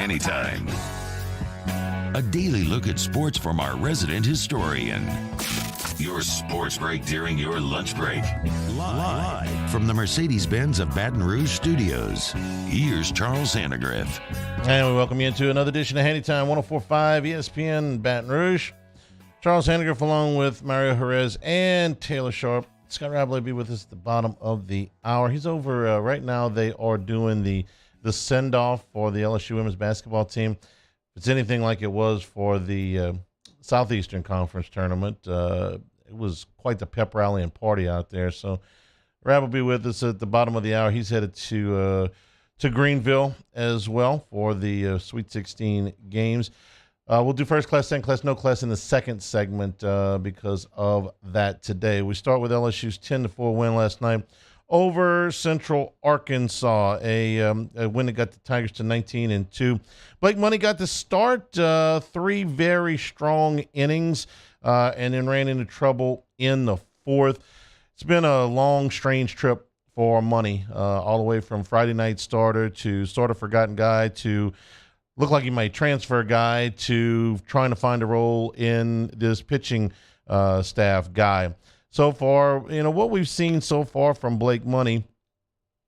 Hanny Time. A daily look at sports from our resident historian. Your sports break during your lunch break. Live from the Mercedes-Benz of Baton Rouge studios. Here's Charles Sandegriff. And we welcome you into another edition of Hanny Time, 104.5 ESPN Baton Rouge. Charles Sandegriff along with Mario Jerez and Taylor Sharp. Scott Rabley will be with us at the bottom of the hour. He's over right now. They are doing the send-off for the LSU women's basketball team. If it's anything like it was for the Southeastern Conference tournament, it was quite the pep rally and party out there. So Rab will be with us at the bottom of the hour. He's headed to Greenville as well for the Sweet 16 games. We'll do first class, second class, no class in the second segment because of that today. We start with LSU's 10-4 win last night over Central Arkansas, a win that got the Tigers to 19-2. Blake Money got to start 3 very strong innings and then ran into trouble in the fourth. It's been a long, strange trip for Money, all the way from Friday night starter to sort of forgotten guy to look like he might transfer guy to trying to find a role in this pitching staff guy. So far, what we've seen so far from Blake Money,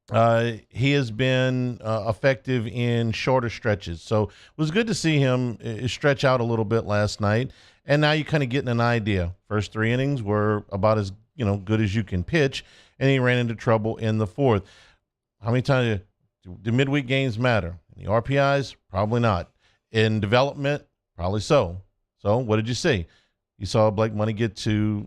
he has been effective in shorter stretches. So it was good to see him stretch out a little bit last night. And now you're kind of getting an idea. First 3 innings were about as good as you can pitch, and he ran into trouble in the fourth. How many times do midweek games matter? The RPIs, probably not. In development, probably so. So what did you see? You saw Blake Money get to,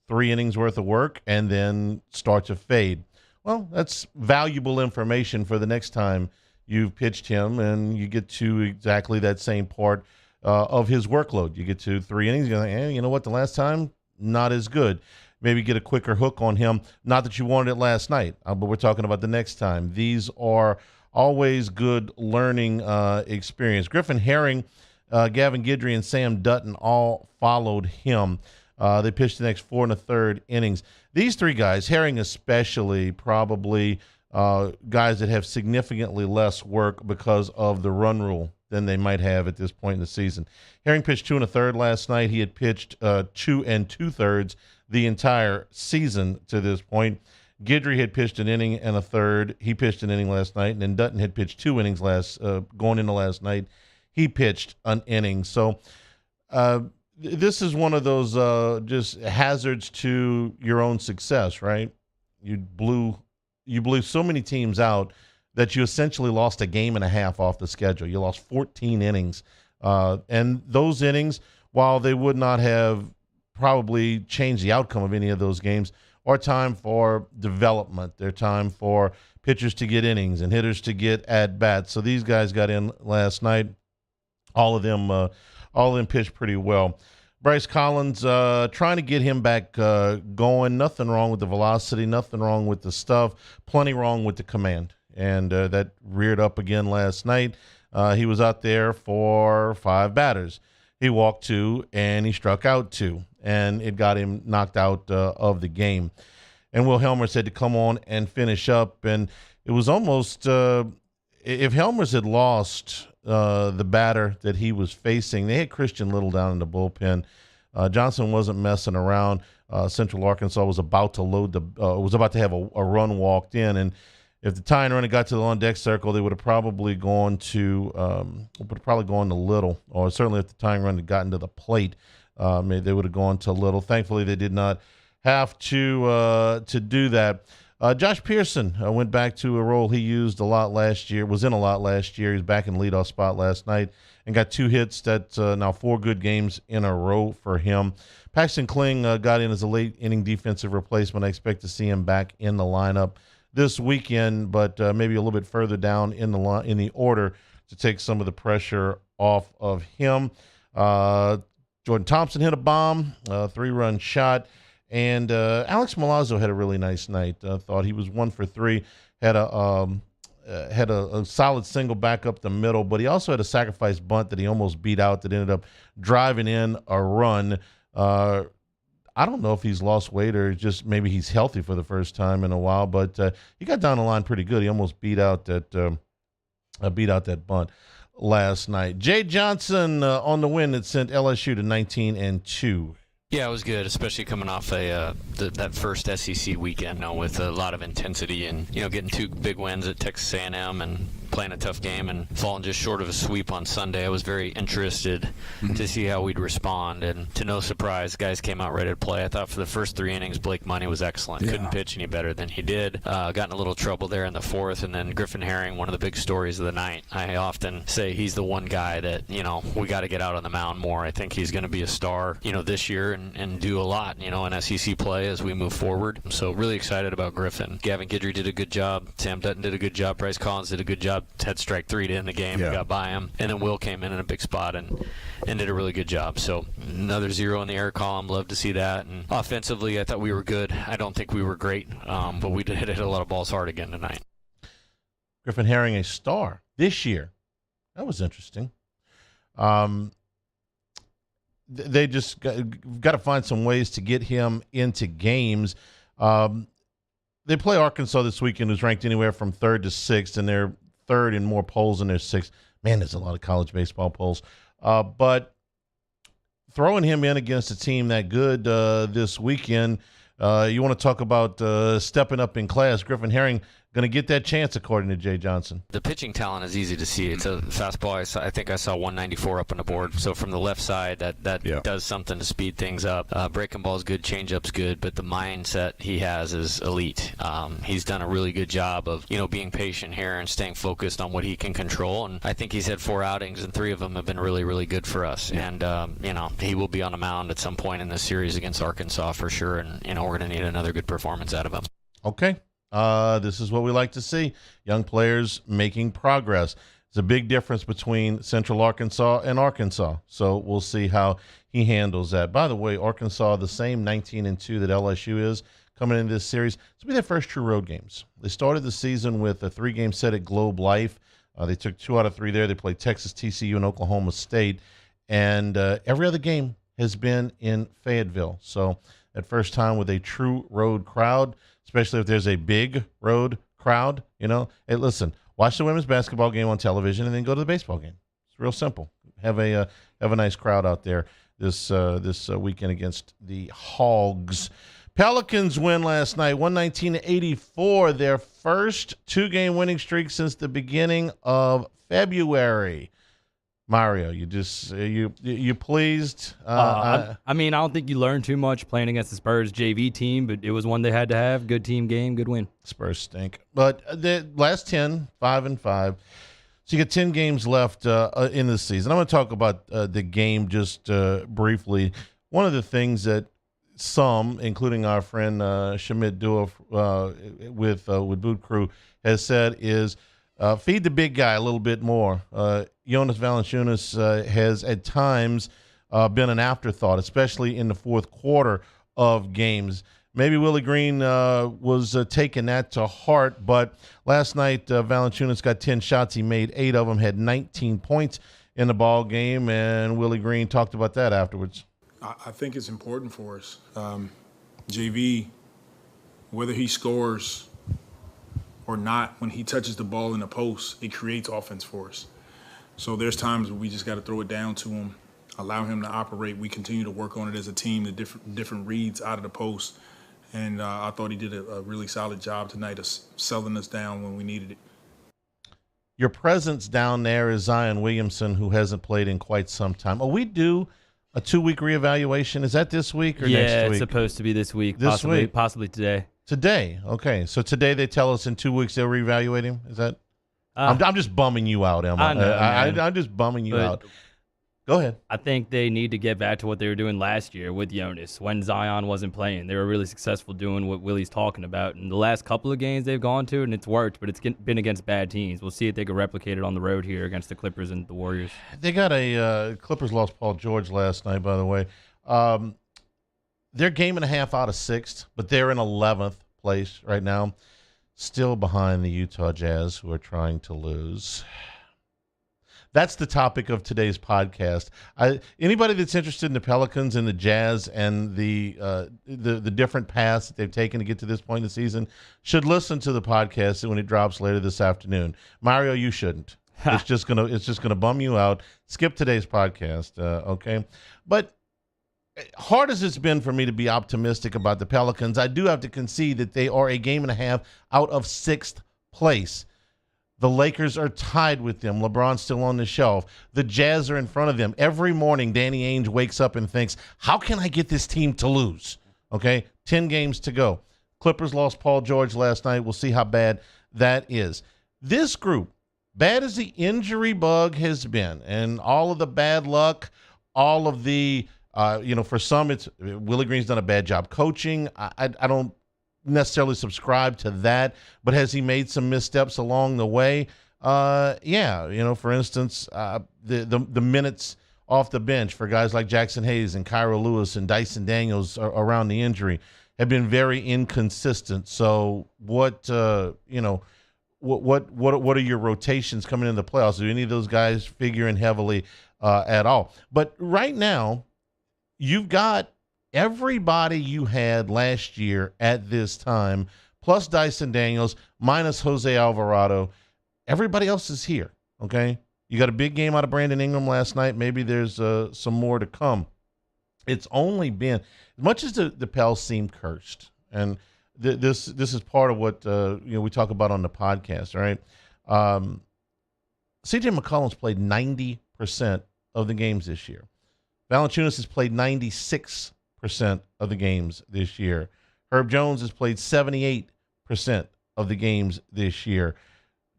3 innings worth of work and then start to fade. Well, that's valuable information for the next time you've pitched him and you get to exactly that same part of his workload. You get to 3 innings, you're like, you know what, the last time, not as good. Maybe get a quicker hook on him. Not that you wanted it last night, but we're talking about the next time. These are always good learning experience. Griffin Herring, Gavin Guidry, and Sam Dutton all followed him. They pitched the next 4 1/3 innings. These 3 guys, Herring especially, probably guys that have significantly less work because of the run rule than they might have at this point in the season. Herring pitched 2 1/3 last night. He had pitched 2 2/3 the entire season to this point. Guidry had pitched 1 1/3. He pitched an inning last night, and then Dutton had pitched 2 innings going into last night. He pitched an inning. So this is one of those just hazards to your own success, right? You blew so many teams out that you essentially lost a game and a half off the schedule. You lost 14 innings. And those innings, while they would not have probably changed the outcome of any of those games, are time for development. They're time for pitchers to get innings and hitters to get at-bats. So these guys got in last night. All of them pitched pretty well. Bryce Collins, trying to get him back going. Nothing wrong with the velocity, nothing wrong with the stuff, plenty wrong with the command. And that reared up again last night. He was out there for 5 batters. He walked 2, and he struck out 2, and it got him knocked out of the game. And Will Helmers had to come on and finish up, and it was almost if Helmers had lost the batter that he was facing, they had Christian Little down in the bullpen. Johnson wasn't messing around. Central Arkansas was about to have a run walked in, and if the tying run had got to the on-deck circle, they would have probably gone to Little, or certainly if the tying run had gotten to the plate, maybe they would have gone to Little. Thankfully, they did not have to do that. Josh Pearson went back to a role he used a lot last year, was in a lot last year. He's back in leadoff spot last night and got 2 hits. That's now 4 good games in a row for him. Paxton Kling got in as a late inning defensive replacement. I expect to see him back in the lineup this weekend, but maybe a little bit further down in the order to take some of the pressure off of him. Jordan Thompson hit a bomb, 3-run shot, and Alex Milazzo had a really nice night. Thought he was 1 for 3, had a solid single back up the middle, but he also had a sacrifice bunt that he almost beat out that ended up driving in a run. I don't know if he's lost weight or just maybe he's healthy for the first time in a while, but he got down the line pretty good. He almost beat out that bunt. last night. Jay Johnson on the win that sent LSU to 19-2. Yeah, it was good, especially coming off that first SEC weekend, with a lot of intensity and getting 2 big wins at Texas A&M and playing a tough game and falling just short of a sweep on Sunday. I was very interested to see how we'd respond, and to no surprise, guys came out ready to play. I thought for the first 3 innings, Blake Money was excellent. Yeah. Couldn't pitch any better than he did. Got in a little trouble there in the 4th, and then Griffin Herring, one of the big stories of the night. I often say he's the one guy that we got to get out on the mound more. I think he's going to be a star this year and do a lot in SEC play as we move forward. So really excited about Griffin. Gavin Guidry did a good job. Sam Dutton did a good job. Bryce Collins did a good job. Had strike 3 to end the game. Yeah. Got by him. And then Will came in a big spot and did a really good job. So another 0 in the air column. Love to see that. And offensively, I thought we were good. I don't think we were great, but we did hit a lot of balls hard again tonight. Griffin Herring, a star this year. That was interesting. They just got to find some ways to get him into games. They play Arkansas this weekend, who's ranked anywhere from 3rd to 6th, and they're 3rd in more polls than they're 6th. Man, there's a lot of college baseball polls. But throwing him in against a team that good this weekend, you want to talk about stepping up in class. Griffin Herring going to get that chance, according to Jay Johnson. The pitching talent is easy to see. It's a fastball. I think I saw 194 up on the board. So from the left side, that does something to speed things up. Breaking ball's good, changeup's good, but the mindset he has is elite. He's done a really good job of being patient here and staying focused on what he can control. And I think he's had 4 outings, and 3 of them have been really, really good for us. Yeah. And he will be on the mound at some point in this series against Arkansas for sure. And we're going to need another good performance out of him. Okay. This is what we like to see, young players making progress. There's a big difference between Central Arkansas and Arkansas, so we'll see how he handles that. By the way, Arkansas, the same 19-2 that LSU is coming into this series. This will be their first true road games. They started the season with a 3-game set at Globe Life. They took 2 out of 3 there. They played Texas, TCU, and Oklahoma State, and every other game has been in Fayetteville. So that first time with a true road crowd, especially if there's a big road crowd, Hey, listen, watch the women's basketball game on television and then go to the baseball game. It's real simple. Have a nice crowd out there this weekend against the Hogs. Pelicans win last night, 119-84, their first 2-game winning streak since the beginning of February. Mario, you pleased? I don't think you learned too much playing against the Spurs JV team, but it was one they had to have. Good team game, good win. Spurs stink. But the last 10, 5-5. So you got 10 games left in this season. I'm going to talk about the game just briefly. One of the things that some, including our friend Shamit Dua with Boot Crew, has said is feed the big guy a little bit more. Jonas Valanciunas has at times been an afterthought, especially in the fourth quarter of games. Maybe Willie Green was taking that to heart, but last night Valanciunas got 10 shots. He made 8 of them, had 19 points in the ball game, and Willie Green talked about that afterwards. I think it's important for us. JV, whether he scores or not, when he touches the ball in the post, it creates offense for us. So there's times where we just got to throw it down to him, allow him to operate. We continue to work on it as a team, the different reads out of the post. And I thought he did a really solid job tonight of selling us down when we needed it. Your presence down there is Zion Williamson, who hasn't played in quite some time. Will we do a 2-week reevaluation? Is that this week or next week? Yeah, it's supposed to be this week. This week? Possibly today. Today. Okay. So today they tell us in 2 weeks they'll reevaluate him? Is that? I'm just bumming you out, Emma. I know, I'm just bumming you out. Go ahead. I think they need to get back to what they were doing last year with Jonas when Zion wasn't playing. They were really successful doing what Willie's talking about. And the last couple of games they've gone to, and it's worked, but it's been against bad teams. We'll see if they can replicate it on the road here against the Clippers and the Warriors. They got Clippers lost Paul George last night, by the way. They're game and a half out of 6th, but they're in 11th place right now. Still behind the Utah Jazz, who are trying to lose. That's the topic of today's podcast. Anybody that's interested in the Pelicans and the Jazz and the different paths that they've taken to get to this point in the season should listen to the podcast when it drops later this afternoon. Mario, you shouldn't. It's just gonna bum you out. Skip today's podcast, okay? But hard as it's been for me to be optimistic about the Pelicans, I do have to concede that they are a game and a half out of 6th place. The Lakers are tied with them. LeBron's still on the shelf. The Jazz are in front of them. Every morning, Danny Ainge wakes up and thinks, how can I get this team to lose? Okay, 10 games to go. Clippers lost Paul George last night. We'll see how bad that is. This group, bad as the injury bug has been, and all of the bad luck, all of the, for some, it's Willie Green's done a bad job coaching. I don't necessarily subscribe to that, but has he made some missteps along the way? For instance, the minutes off the bench for guys like Jackson Hayes and Kyra Lewis and Dyson Daniels around the injury have been very inconsistent. So what are your rotations coming into the playoffs? Do any of those guys figure in heavily at all? But right now, you've got everybody you had last year at this time, plus Dyson Daniels, minus Jose Alvarado. Everybody else is here, okay? You got a big game out of Brandon Ingram last night. Maybe there's some more to come. It's only been, as much as the Pels seem cursed, and this is part of what we talk about on the podcast, right? C.J. McCollum's played 90% of the games this year. Valanciunas has played 96% of the games this year. Herb Jones has played 78% of the games this year.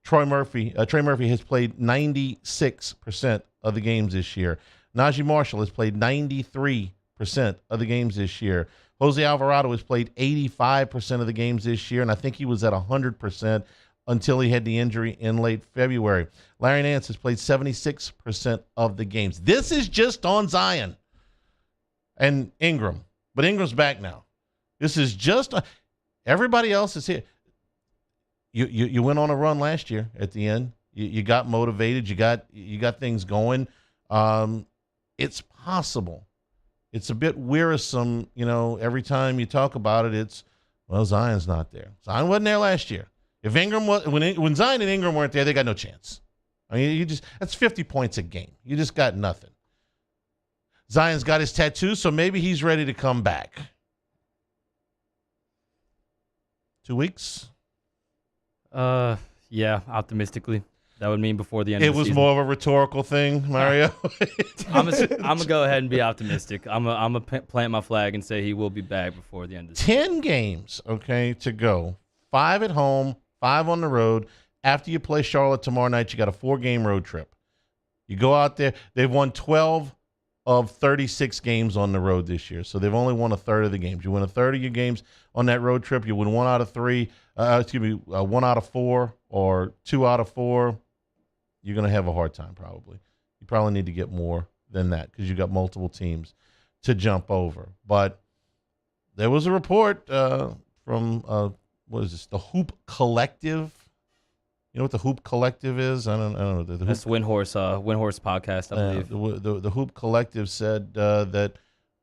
Trey Murphy has played 96% of the games this year. Najee Marshall has played 93% of the games this year. Jose Alvarado has played 85% of the games this year, and I think he was at 100% until he had the injury in late February. Larry Nance has played 76% of the games. This is just on Zion and Ingram, but Ingram's back now. This is just everybody else is here. You went on a run last year at the end. You got motivated. You got things going. It's possible. It's a bit wearisome, every time you talk about it, it's, well, Zion's not there. Zion wasn't there last year. If Ingram was, when Zion and Ingram weren't there, they got no chance. I mean, that's 50 points a game. You just got nothing. Zion's got his tattoo, so maybe he's ready to come back. 2 weeks? Yeah, optimistically. That would mean before the end of the season. It was more of a rhetorical thing, Mario. I'm gonna go ahead and be optimistic. I'm gonna plant my flag and say he will be back before the end of the season. 10 games, okay, to go. 5 at home, 5 on the road. After you play Charlotte tomorrow night, you got a 4-game road trip. You go out there. They've won 12 of 36 games on the road this year, so they've only won a third of the games. You win a third of your games on that road trip. You win 1 out of 3. 1 out of 4 or 2 out of 4. You're going to have a hard time probably. You probably need to get more than that because you got multiple teams to jump over. But there was a report from, what is this, the Hoop Collective. You know what the Hoop Collective is? I don't know. That's Windhorse podcast, I believe. The Hoop Collective said that,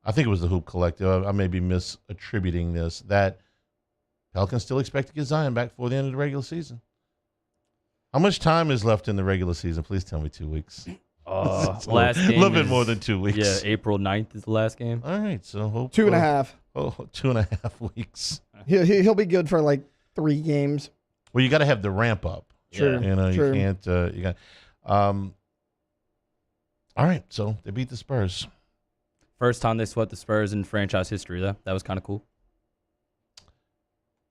I think it was the Hoop Collective, I may be misattributing this, that Pelicans still expect to get Zion back before the end of the regular season. How much time is left in the regular season? Please tell me 2 weeks. Last game a little bit more than 2 weeks. Yeah, April 9th is the last game. All right, so hope 2.5. 2.5 weeks. He'll be good for like 3 games. Well, you got to have the ramp up. True. You can't. You got. All right, so they beat the Spurs. First time they swept the Spurs in franchise history, though. That was kind of cool.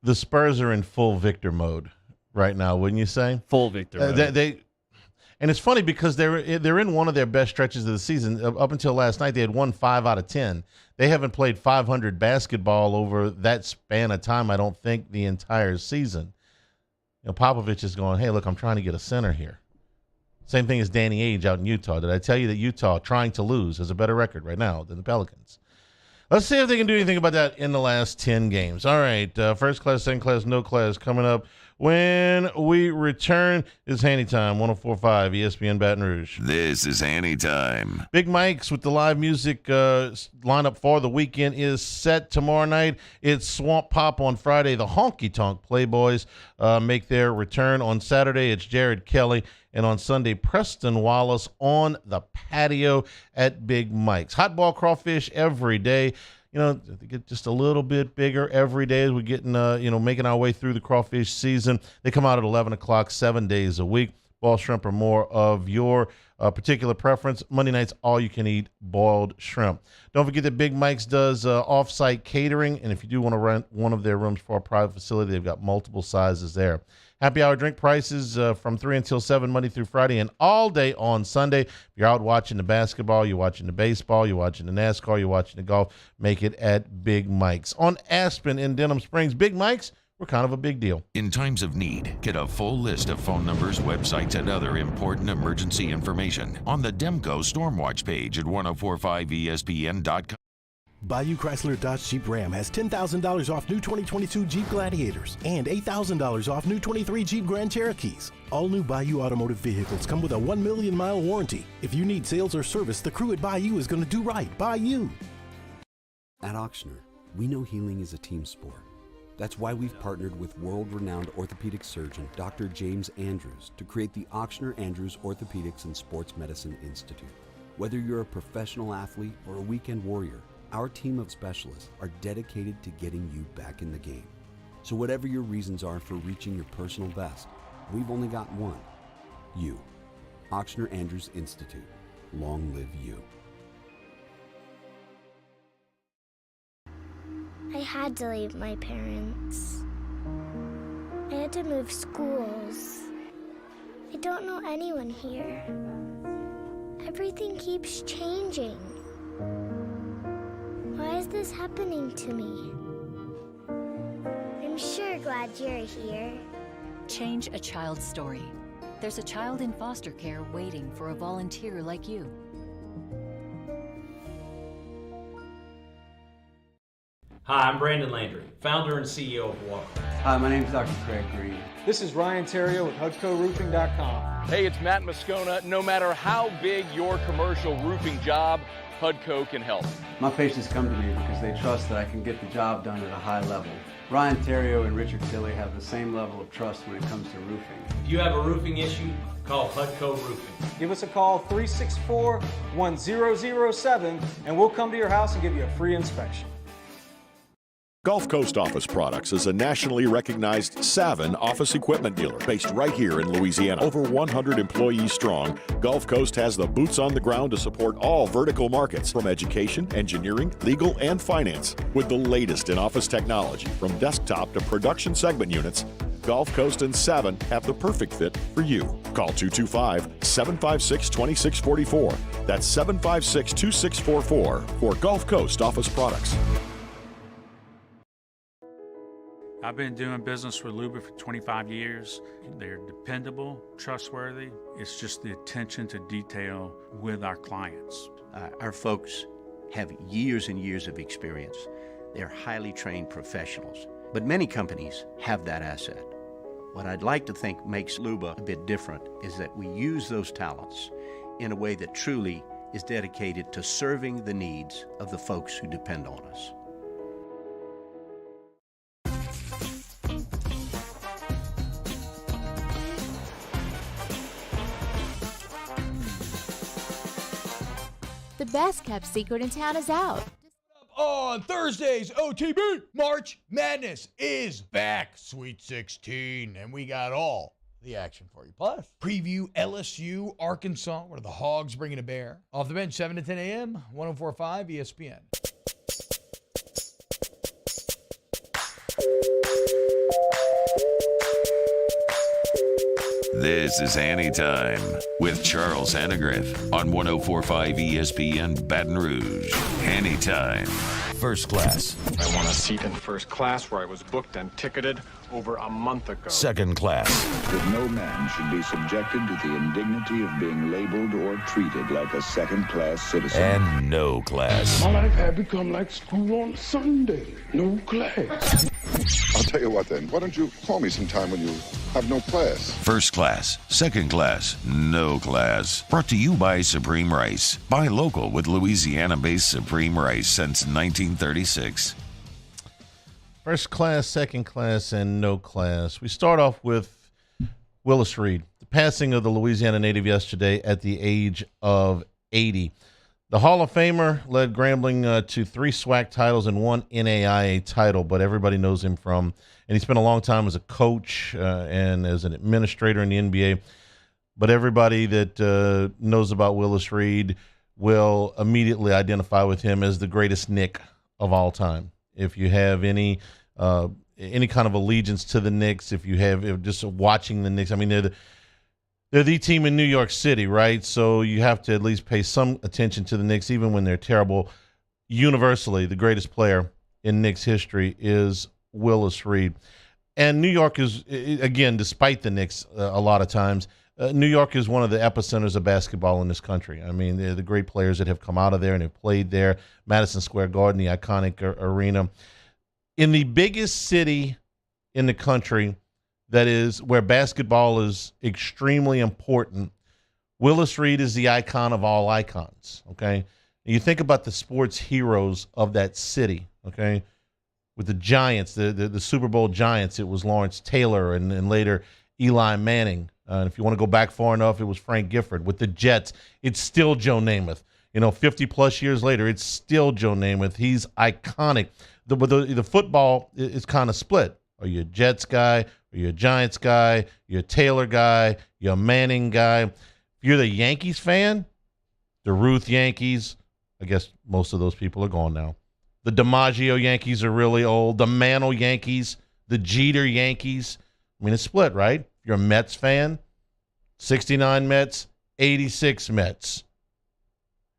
The Spurs are in full victor mode right now, wouldn't you say? Full victor mode. And it's funny because they're in one of their best stretches of the season. Up until last night, they had won 5 out of 10. They haven't played 500 basketball over that span of time, I don't think, the entire season. Popovich is going, hey, look, I'm trying to get a center here. Same thing as Danny Ainge out in Utah. Did I tell you that Utah, trying to lose, has a better record right now than the Pelicans? Let's see if they can do anything about that in the last 10 games. All right, first class, second class, no class coming up When we return, it's Hanny Time, 104.5 ESPN Baton Rouge. This is Hanny Time. Big Mike's with the live music lineup for the weekend is set. Tomorrow night, it's Swamp Pop on Friday. The Honky Tonk Playboys make their return. On Saturday, it's Jared Kelly. And on Sunday, Preston Wallace on the patio at Big Mike's. Hot ball crawfish every day. You know, they get just a little bit bigger every day as we're getting, making our way through the crawfish season. They come out at 11 o'clock, 7 days a week. Ball shrimp are more of your particular preference. Monday nights, all you can eat boiled shrimp. Don't forget that Big Mike's does off-site catering. And if you do want to rent one of their rooms for a private facility, they've got multiple sizes there. Happy hour drink prices from 3 until 7 Monday through Friday and all day on Sunday. If you're out watching the basketball, you're watching the baseball, you're watching the NASCAR, you're watching the golf, make it at Big Mike's. On Aspen in Denham Springs, Big Mike's, we're kind of a big deal. In times of need, get a full list of phone numbers, websites, and other important emergency information on the Demco Stormwatch page at 1045ESPN.com. Bayou Chrysler Dodge Jeep Ram has $10,000 off new 2022 Jeep Gladiators and $8,000 off new 23 Jeep Grand Cherokees. All new Bayou automotive vehicles come with a 1 million mile warranty. If you need sales or service, the crew at Bayou is going to do right by you. At Auctioner, we know healing is a team sport. That's why we've partnered with world-renowned orthopedic surgeon Dr. James Andrews to create the Auctioner Andrews Orthopedics and Sports Medicine Institute. Whether you're a professional athlete or a weekend warrior, our team of specialists are dedicated to getting you back in the game. So whatever your reasons are for reaching your personal best, we've only got one: you. Auctioner Andrews Institute. Long live you. I had to leave my parents. I had to move schools. I don't know anyone here. Everything keeps changing. Why is this happening to me? I'm sure glad you're here. Change a child's story. There's a child in foster care waiting for a volunteer like you. Hi, I'm Brandon Landry, founder and CEO of Walker. Hi, my name is Dr. Craig Green. This is Ryan Terrio with HUDCORoofing.com. Hey, it's Matt Moscona. No matter how big your commercial roofing job, HUDCO can help. My patients come to me because they trust that I can get the job done at a high level. Ryan Terrio and Richard Tilley have the same level of trust when it comes to roofing. If you have a roofing issue, call HUDCO Roofing. Give us a call, 364-1007, and we'll come to your house and give you a free inspection. Gulf Coast Office Products is a nationally recognized Savin office equipment dealer based right here in Louisiana. Over 100 employees strong, Gulf Coast has the boots on the ground to support all vertical markets from education, engineering, legal, and finance. With the latest in office technology from desktop to production segment units, Gulf Coast and Savin have the perfect fit for you. Call 225-756-2644. That's 756-2644 for Gulf Coast Office Products. I've been doing business with Luba for 25 years. They're dependable, trustworthy. It's just the attention to detail with our clients. Our folks have years and years of experience. They're highly trained professionals, but many companies have that asset. What I'd like to think makes Luba a bit different is that we use those talents in a way that truly is dedicated to serving the needs of the folks who depend on us. The best kept secret in town is out. On Thursdays, OTB, March Madness is back. Sweet 16, and we got all the action for you. Plus, preview LSU, Arkansas. What are the Hogs bringing to bear? Off the bench, 7 to 10 a.m., 104.5 ESPN. This is Hanny Time with Charles Hannegriff on 104.5 ESPN Baton Rouge. Hanny Time. First class. I want a seat in first class where I was booked and ticketed over a month ago. Second class. That no man should be subjected to the indignity of being labeled or treated like a second-class citizen. And no class. My life had become like school on Sunday. No class. I'll tell you what then. Why don't you call me sometime when you have no class? First class, second class, no class. Brought to you by Supreme Rice. Buy local with Louisiana-based Supreme Rice since 1936. First class, second class, and no class. We start off with Willis Reed, the passing of the Louisiana native yesterday at the age of 80. The Hall of Famer led Grambling to 3 SWAC titles and 1 NAIA title, but everybody knows him from, and he spent a long time as a coach and as an administrator in the NBA. But everybody that knows about Willis Reed will immediately identify with him as the greatest Knick of all time. If you have any kind of allegiance to the Knicks, if just watching the Knicks, I mean, they're the team in New York City, right? So you have to at least pay some attention to the Knicks, even when they're terrible. Universally, the greatest player in Knicks history is Willis Reed. And New York is, again, despite the Knicks a lot of times, New York is one of the epicenters of basketball in this country. I mean, they're the great players that have come out of there and have played there. Madison Square Garden, the iconic arena. In the biggest city in the country, that is where basketball is extremely important, Willis Reed is the icon of all icons, okay? And you think about the sports heroes of that city, okay? With the Giants, the Super Bowl Giants, it was Lawrence Taylor and later Eli Manning. And if you want to go back far enough, it was Frank Gifford. With the Jets, it's still Joe Namath. 50-plus years later, it's still Joe Namath. He's iconic. The football is kind of split. Are you a Jets guy? Are you a Giants guy? You're a Taylor guy? You're a Manning guy? If you're the Yankees fan, the Ruth Yankees, I guess most of those people are gone now. The DiMaggio Yankees are really old. The Mantle Yankees, the Jeter Yankees. I mean, it's split, right? If you're a Mets fan, 69 Mets, 86 Mets.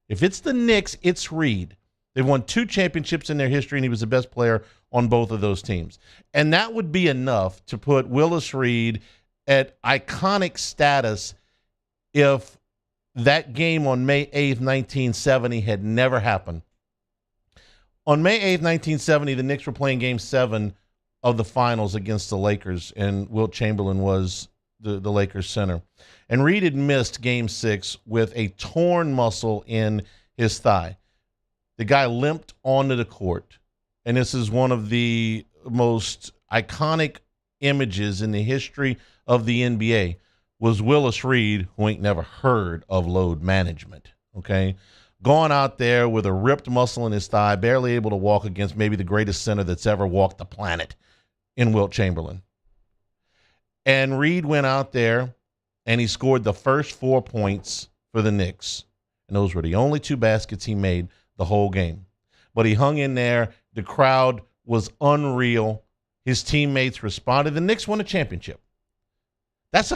If it's the Knicks, it's Reed. They've won 2 championships in their history, and he was the best player on both of those teams. And that would be enough to put Willis Reed at iconic status if that game on May 8th, 1970 had never happened. On May 8th, 1970, the Knicks were playing Game 7 of the finals against the Lakers, and Wilt Chamberlain was the Lakers center. And Reed had missed Game 6 with a torn muscle in his thigh. The guy limped onto the court, and this is one of the most iconic images in the history of the NBA, was Willis Reed, who ain't never heard of load management, okay? Gone out there with a ripped muscle in his thigh, barely able to walk against maybe the greatest center that's ever walked the planet in Wilt Chamberlain. And Reed went out there, and he scored the first 4 points for the Knicks. And those were the only 2 baskets he made the whole game. But he hung in there. The crowd was unreal. His teammates responded. The Knicks won a championship. That's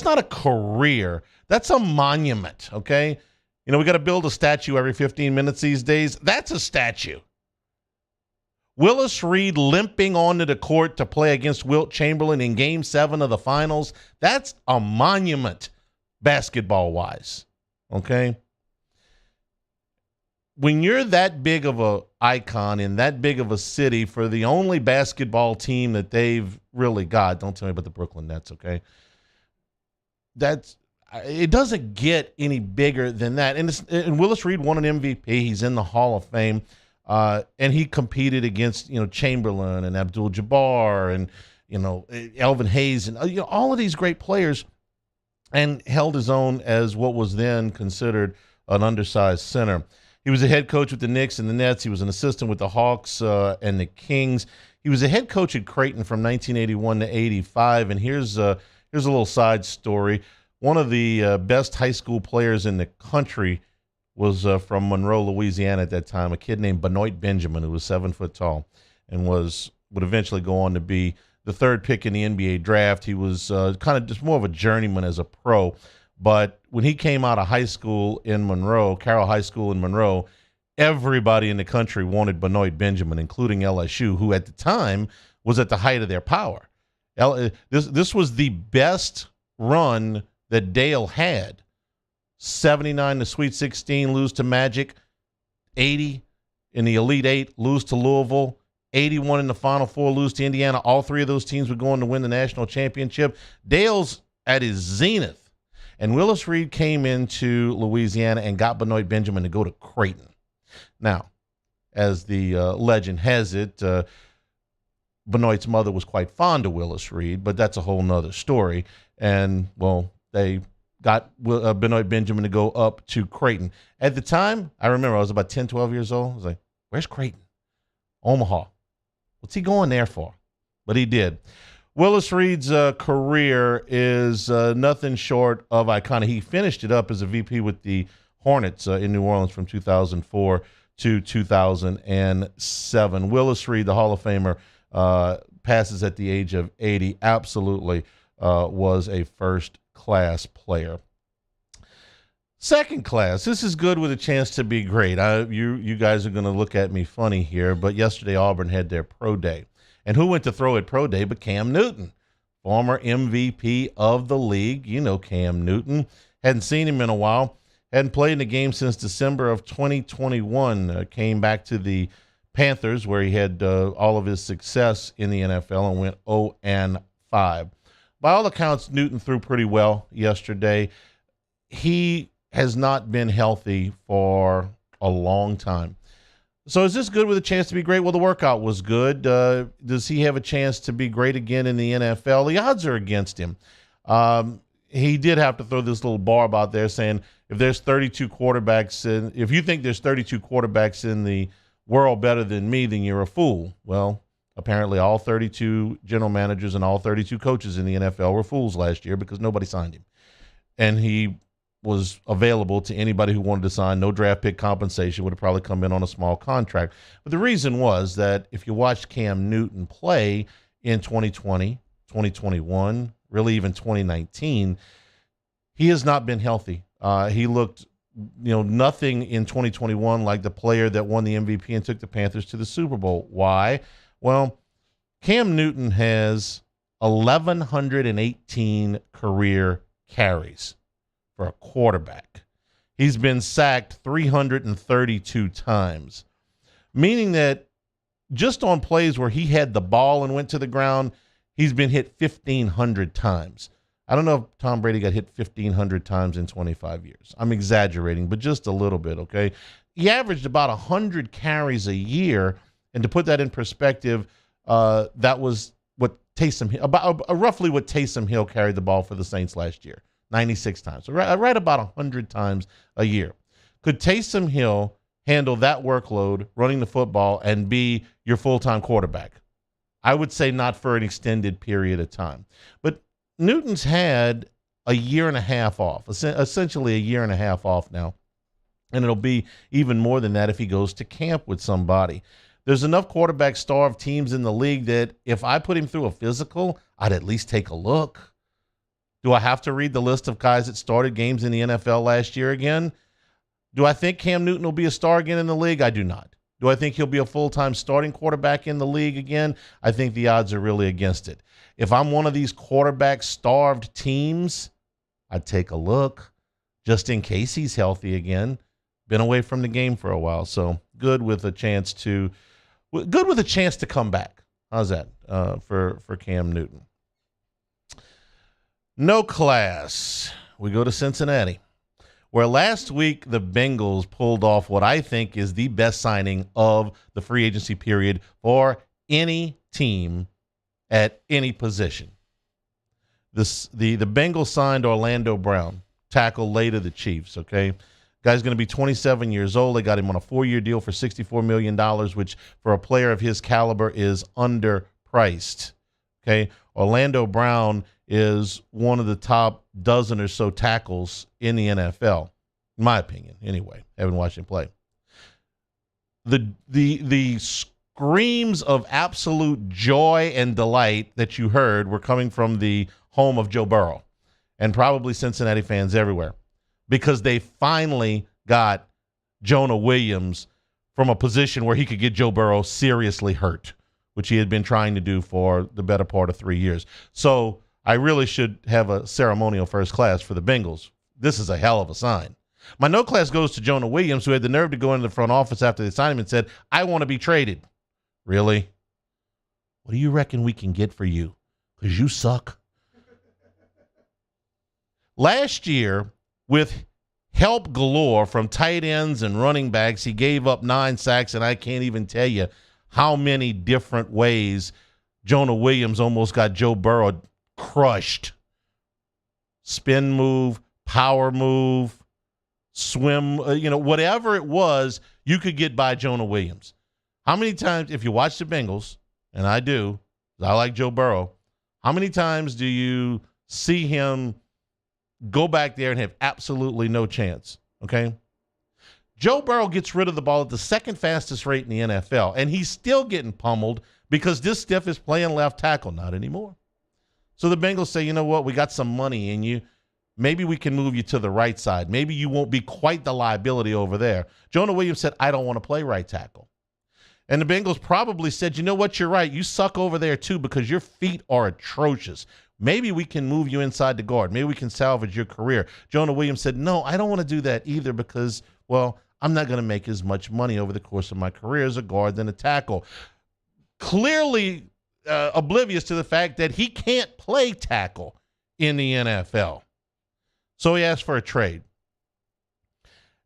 not a career. That's a monument, okay? We got to build a statue every 15 minutes these days. That's a statue. Willis Reed limping onto the court to play against Wilt Chamberlain in Game 7 of the finals, that's a monument basketball-wise, okay? When you're that big of an icon in that big of a city for the only basketball team that they've really got, don't tell me about the Brooklyn Nets, okay? It doesn't get any bigger than that. And Willis Reed won an MVP. He's in the Hall of Fame. And he competed against, Chamberlain and Abdul-Jabbar and, Elvin Hayes and, all of these great players, and held his own as what was then considered an undersized center. He was a head coach with the Knicks and the Nets. He was an assistant with the Hawks and the Kings. He was a head coach at Creighton from 1981 to 85. And here's a little side story. One of the best high school players in the country was from Monroe, Louisiana at that time, a kid named Benoit Benjamin, who was 7 foot tall and would eventually go on to be the 3rd pick in the NBA draft. He was kind of just more of a journeyman as a pro. But when he came out of high school in Monroe, Carroll High School in Monroe, everybody in the country wanted Benoit Benjamin, including LSU, who at the time was at the height of their power. This was the best run that Dale had. 79 to Sweet 16, lose to Magic. 80 in the Elite Eight, lose to Louisville. 81 in the Final Four, lose to Indiana. All three of those teams were going to win the national championship. Dale's at his zenith. And Willis Reed came into Louisiana and got Benoit Benjamin to go to Creighton. Now, as the legend has it, Benoit's mother was quite fond of Willis Reed, but that's a whole nother story. And, well, they got Benoit Benjamin to go up to Creighton. At the time, I remember I was about 10, 12 years old. I was like, where's Creighton? Omaha. What's he going there for? But he did. Willis Reed's career is nothing short of iconic. He finished it up as a VP with the Hornets in New Orleans from 2004 to 2007. Willis Reed, the Hall of Famer, passes at the age of 80. Absolutely was a first-class player. Second class, this is good with a chance to be great. You guys are going to look at me funny here, but yesterday Auburn had their pro day. And who went to throw at pro day but Cam Newton, former MVP of the league. You know Cam Newton. Hadn't seen him in a while. Hadn't played in a game since December of 2021. Came back to the Panthers where he had all of his success in the NFL and went 0-5. By all accounts, Newton threw pretty well yesterday. He has not been healthy for a long time. So is this good with a chance to be great? Well, the workout was good. Does he have a chance to be great again in the NFL? The odds are against him. He did have to throw this little barb out there saying if there's 32 quarterbacks, if you think there's 32 quarterbacks in the world better than me, then you're a fool. Well, apparently all 32 general managers and all 32 coaches in the NFL were fools last year because nobody signed him. And he was available to anybody who wanted to sign. No draft pick compensation, would have probably come in on a small contract. But the reason was that if you watched Cam Newton play in 2020, 2021, really even 2019, he has not been healthy. He looked, nothing in 2021 like the player that won the MVP and took the Panthers to the Super Bowl. Why? Well, Cam Newton has 1,118 career carries for a quarterback. He's been sacked 332 times, meaning that just on plays where he had the ball and went to the ground, he's been hit 1,500 times. I don't know if Tom Brady got hit 1,500 times in 25 years. I'm exaggerating, but just a little bit, okay? He averaged about 100 carries a year, and to put that in perspective, that was what roughly what Taysom Hill carried the ball for the Saints last year. 96 times. So right about 100 times a year. Could Taysom Hill handle that workload running the football and be your full-time quarterback? I would say not for an extended period of time. But Newton's had a year and a half off, essentially a year and a half off now. And it'll be even more than that if he goes to camp with somebody. There's enough quarterback-starved teams in the league that if I put him through a physical, I'd at least take a look. Do I have to read the list of guys that started games in the NFL last year again? Do I think Cam Newton will be a star again in the league? I do not. Do I think he'll be a full-time starting quarterback in the league again? I think the odds are really against it. If I'm one of these quarterback-starved teams, I'd take a look just in case he's healthy again. Been away from the game for a while, so good with a chance to come back. How's that for Cam Newton? No class. We go to Cincinnati, where last week the Bengals pulled off what I think is the best signing of the free agency period for any team at any position. The Bengals signed Orlando Brown, tackle late of the Chiefs, okay? Guy's going to be 27 years old. They got him on a 4-year deal for $64 million, which for a player of his caliber is underpriced, okay? Orlando Brown is one of the top dozen or so tackles in the NFL, in my opinion, anyway. Haven't watched him play. The screams of absolute joy and delight that you heard were coming from the home of Joe Burrow and probably Cincinnati fans everywhere because they finally got Jonah Williams from a position where he could get Joe Burrow seriously hurt, which he had been trying to do for the better part of 3 years. So I really should have a ceremonial first class for the Bengals. This is a hell of a sign. My no class goes to Jonah Williams, who had the nerve to go into the front office after the assignment and said, I want to be traded. Really? What do you reckon we can get for you? Because you suck. Last year, with help galore from tight ends and running backs, he gave up 9 sacks, and I can't even tell you how many different ways Jonah Williams almost got Joe Burrow crushed. Spin move, power move, swim, whatever it was, you could get by Jonah Williams. How many times, if you watch the Bengals, and I do, 'cause I like Joe Burrow, how many times do you see him go back there and have absolutely no chance? Okay? Joe Burrow gets rid of the ball at the second fastest rate in the NFL, and he's still getting pummeled because this stiff is playing left tackle. Not anymore. So the Bengals say, you know what, we got some money in you. Maybe we can move you to the right side. Maybe you won't be quite the liability over there. Jonah Williams said, I don't want to play right tackle. And the Bengals probably said, you know what, you're right. You suck over there too because your feet are atrocious. Maybe we can move you inside the guard. Maybe we can salvage your career. Jonah Williams said, no, I don't want to do that either because, well, I'm not going to make as much money over the course of my career as a guard than a tackle. Clearly oblivious to the fact that he can't play tackle in the NFL. So he asked for a trade.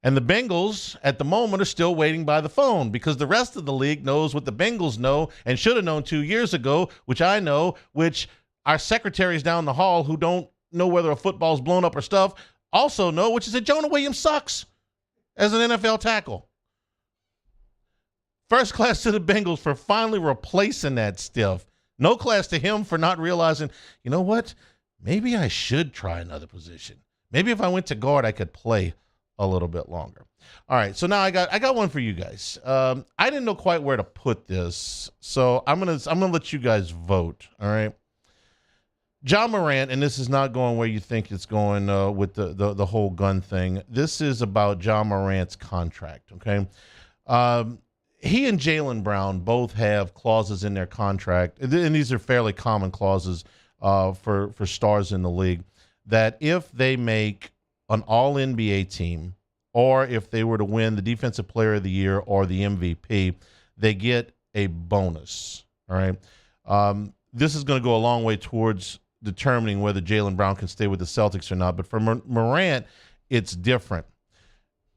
And the Bengals, at the moment, are still waiting by the phone because the rest of the league knows what the Bengals know and should have known 2 years ago, which I know, which our secretaries down the hall who don't know whether a football's blown up or stuff also know, which is that Jonah Williams sucks as an NFL tackle. First class to the Bengals for finally replacing that stiff. No class to him for not realizing, you know what, maybe I should try another position. Maybe if I went to guard, I could play a little bit longer. All right, so now I got one for you guys. I didn't know quite where to put this, so I'm gonna let you guys vote. All right, John Morant, and this is not going where you think it's going with the whole gun thing. This is about John Morant's contract. Okay, he and Jaylen Brown both have clauses in their contract, and these are fairly common clauses for stars in the league, that if they make an all-NBA team or if they were to win the Defensive Player of the Year or the MVP, they get a bonus. All right. This is going to go a long way towards determining whether Jaylen Brown can stay with the Celtics or not. But for Morant, it's different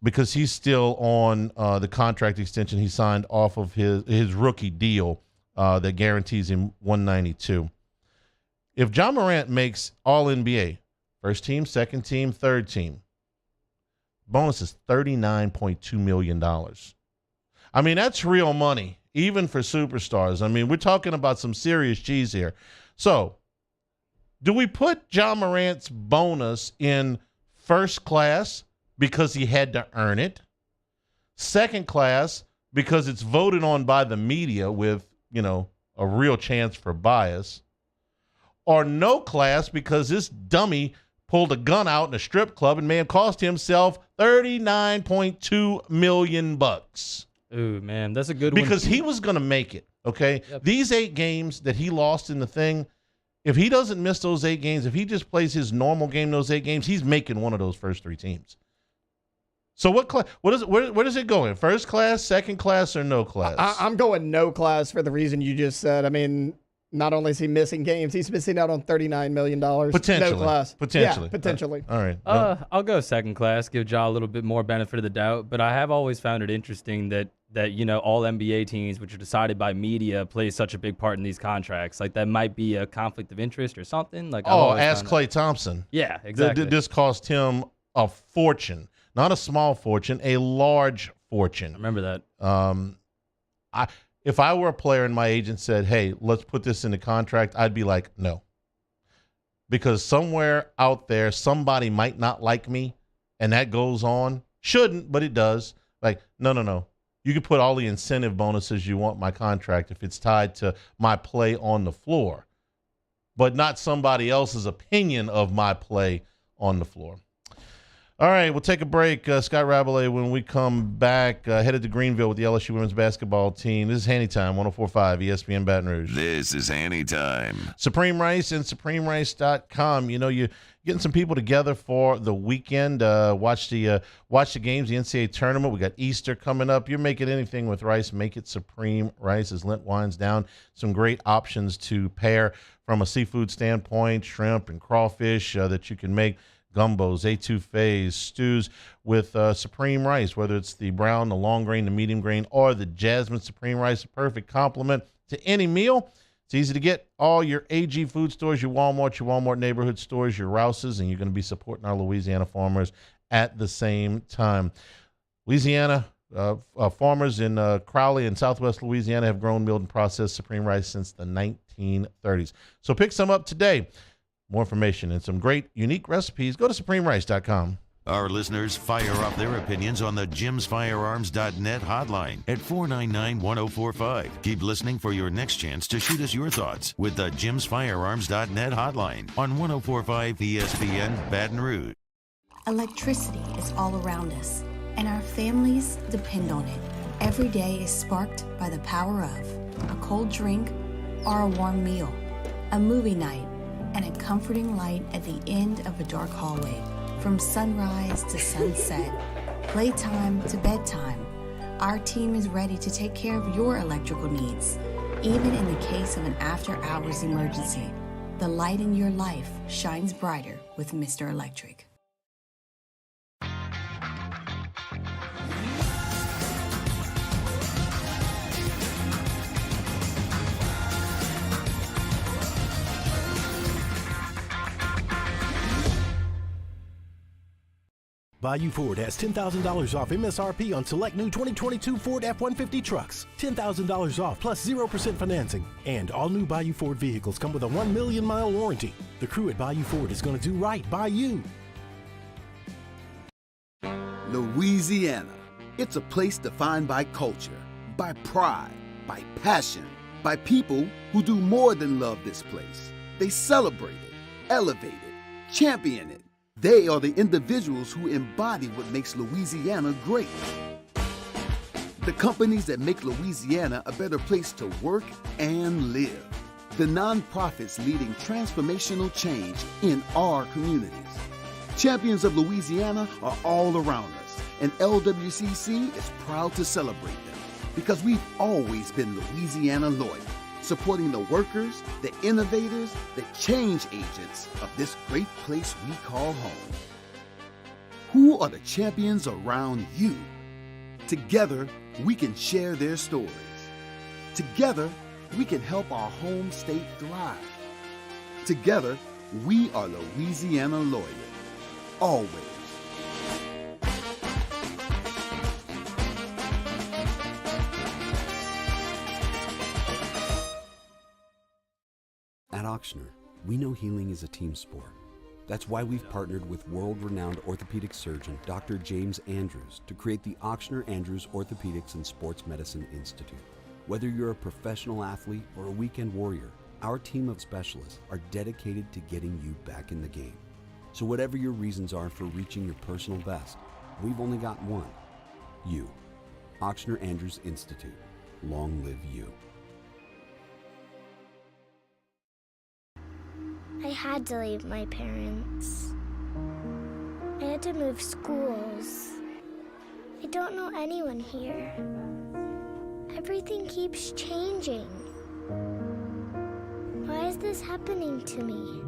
because he's still on the contract extension he signed off of his rookie deal that guarantees him $192. If John Morant makes all-NBA, first team, second team, third team, bonus is $39.2 million. I mean, that's real money, even for superstars. I mean, we're talking about some serious cheese here. So, do we put John Morant's bonus in first class because he had to earn it? Second class because it's voted on by the media with, a real chance for bias? Or no class because this dummy pulled a gun out in a strip club and may have cost himself $39.2 million. Ooh, man, that's a good one. Because he was going to make it, okay? Yep. These 8 games that he lost in the thing, if he doesn't miss those 8 games, if he just plays his normal game those 8 games, he's making one of those first 3 teams. So where does it go in? First class, second class, or no class? I'm going no class for the reason you just said. I mean, not only is he missing games, he's missing out on $39 million. Potentially. No class. Potentially. Yeah, potentially. All right. I'll go second class, give Ja a little bit more benefit of the doubt. But I have always found it interesting that all NBA teams, which are decided by media, play such a big part in these contracts. Like, that might be a conflict of interest or something. Like, ask Klay Thompson. Yeah, exactly. This cost him a fortune. Not a small fortune, a large fortune. I remember that. If I were a player and my agent said, hey, let's put this in the contract, I'd be like, no. Because somewhere out there, somebody might not like me, and that goes on. Shouldn't, but it does. Like, no. You can put all the incentive bonuses you want in my contract if it's tied to my play on the floor, but not somebody else's opinion of my play on the floor. All right, we'll take a break. Scott Rabelais, when we come back, headed to Greenville with the LSU women's basketball team. This is Hanny Time, 104.5 ESPN Baton Rouge. This is Hanny Time. Supreme Rice and SupremeRice.com. You know, you're getting some people together for the weekend. Watch the games, the NCAA tournament. We got Easter coming up. You're making anything with rice, make it Supreme Rice as Lent winds down. Some great options to pair from a seafood standpoint, shrimp and crawfish that you can make. Gumbos, etouffees, stews with Supreme Rice, whether it's the brown, the long grain, the medium grain, or the jasmine Supreme Rice, a perfect complement to any meal. It's easy to get all your AG food stores, your Walmart neighborhood stores, your Rouses, and you're going to be supporting our Louisiana farmers at the same time. Louisiana farmers in Crowley and Southwest Louisiana have grown, milled, and processed Supreme Rice since the 1930s. So pick some up today. More information and some great, unique recipes, go to SupremeRice.com. Our listeners fire off their opinions on the JimsFirearms.net hotline at 499-1045. Keep listening for your next chance to shoot us your thoughts with the JimsFirearms.net hotline on 104.5 ESPN Baton Rouge. Electricity is all around us, and our families depend on it. Every day is sparked by the power of a cold drink or a warm meal, a movie night, and a comforting light at the end of a dark hallway. From sunrise to sunset, playtime to bedtime, our team is ready to take care of your electrical needs. Even in the case of an after-hours emergency, the light in your life shines brighter with Mr. Electric. Bayou Ford has $10,000 off MSRP on select new 2022 Ford F-150 trucks. $10,000 off plus 0% financing. And all new Bayou Ford vehicles come with a 1 million mile warranty. The crew at Bayou Ford is going to do right by you. Louisiana. It's a place defined by culture, by pride, by passion, by people who do more than love this place. They celebrate it, elevate it, champion it. They are the individuals who embody what makes Louisiana great. The companies that make Louisiana a better place to work and live. The nonprofits leading transformational change in our communities. Champions of Louisiana are all around us, and LWCC is proud to celebrate them because we've always been Louisiana loyal, supporting the workers, the innovators, the change agents of this great place we call home. Who are the champions around you? Together, we can share their stories. Together, we can help our home state thrive. Together, we are Louisiana loyal. Always. At Ochsner, we know healing is a team sport. That's why we've partnered with world-renowned orthopedic surgeon Dr. James Andrews to create the Ochsner Andrews Orthopedics and Sports Medicine Institute. Whether you're a professional athlete or a weekend warrior, our team of specialists are dedicated to getting you back in the game. So whatever your reasons are for reaching your personal best, we've only got one. You. Ochsner Andrews Institute. Long live you. I had to leave my parents. I had to move schools. I don't know anyone here. Everything keeps changing. Why is this happening to me?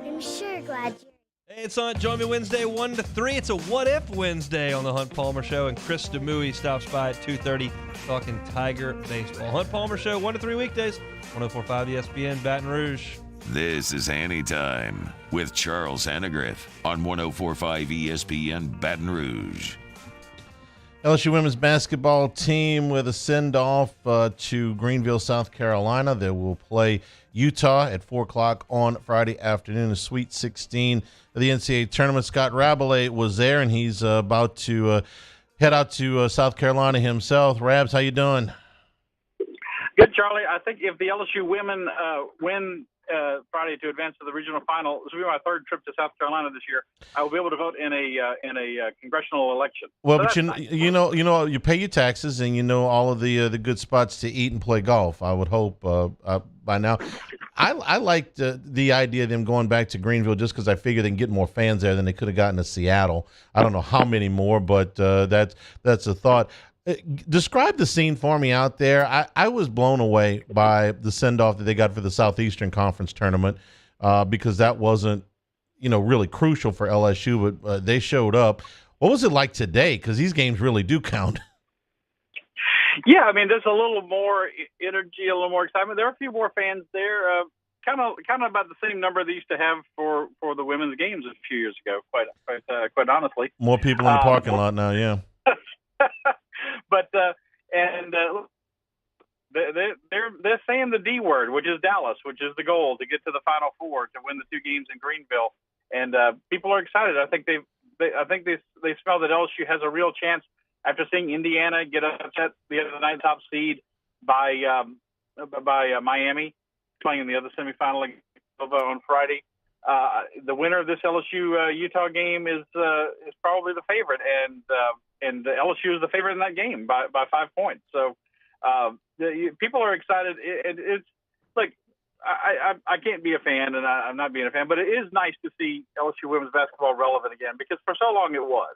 I'm sure glad you... Hey, it's on. Join me Wednesday 1 to 3. It's a What If Wednesday on the Hunt Palmer Show, and Chris DeMuy stops by at 2:30 talking Tiger baseball. Hunt Palmer Show 1 to 3 weekdays, 104.5 ESPN Baton Rouge. This is Hanny Time with Charles Hannegriff on 104.5 ESPN Baton Rouge. LSU women's basketball team with a send-off to Greenville, South Carolina. They will play Utah at 4 o'clock on Friday afternoon, the Sweet 16 of the NCAA tournament. Scott Rabelais was there, and he's about to head out to South Carolina himself. Rabs, how you doing? Good, Charlie. I think if the LSU women win Friday to advance to the regional final. This will be my third trip to South Carolina this year. I will be able to vote in a congressional election. Well, So but that's nice. you pay your taxes and you know all of the good spots to eat and play golf. I would hope by now. I liked the idea of them going back to Greenville just because I figured they can get more fans there than they could have gotten to Seattle. I don't know how many more, but that's a thought. Describe the scene for me out there. I was blown away by the send-off that they got for the Southeastern Conference tournament because that wasn't, really crucial for LSU, but they showed up. What was it like today? Because these games really do count. Yeah, I mean, there's a little more energy, a little more excitement. There are a few more fans there. Kind of about the same number they used to have for the women's games a few years ago. Quite honestly. More people in the parking lot now. Yeah. But they're saying the D word, which is Dallas, which is the goal to get to the Final Four to win the 2 games in Greenville, and people are excited. I think they smell that LSU has a real chance after seeing Indiana get upset the other night, top seed by Miami, playing in the other semifinal on Friday. The winner of this LSU Utah game is probably the favorite, and LSU is the favorite in that game by 5 points. So people are excited. It's like I can't be a fan, and I'm not being a fan, but it is nice to see LSU women's basketball relevant again because for so long it was,